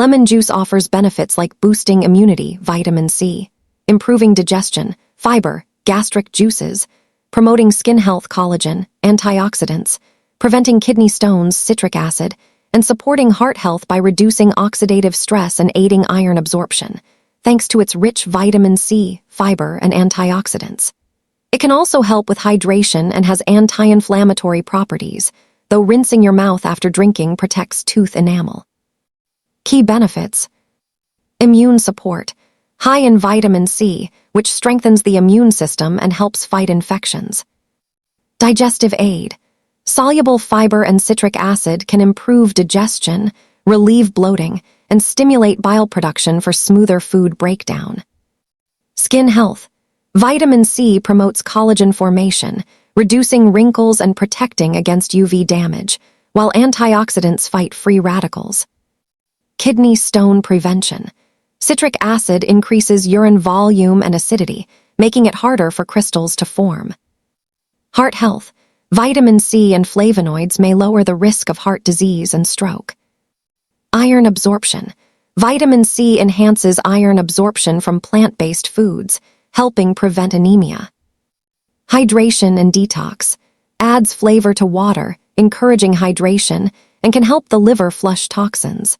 Lemon juice offers benefits like boosting immunity, vitamin C, improving digestion, fiber, gastric juices, promoting skin health, collagen, antioxidants, preventing kidney stones, citric acid, and supporting heart health by reducing oxidative stress and aiding iron absorption, thanks to its rich vitamin C, fiber, and antioxidants. It can also help with hydration and has anti-inflammatory properties, though rinsing your mouth after drinking protects tooth enamel. Key benefits: immune support, high in vitamin C, which strengthens the immune system and helps fight infections. Digestive aid, soluble fiber and citric acid can improve digestion, relieve bloating, and stimulate bile production for smoother food breakdown. Skin health, vitamin C promotes collagen formation, reducing wrinkles and protecting against UV damage, while antioxidants fight free radicals. Kidney stone prevention. Citric acid increases urine volume and acidity, making it harder for crystals to form. Heart health. Vitamin C and flavonoids may lower the risk of heart disease and stroke. Iron absorption. Vitamin C enhances iron absorption from plant-based foods, helping prevent anemia. Hydration and detox. Adds flavor to water, encouraging hydration, and can help the liver flush toxins.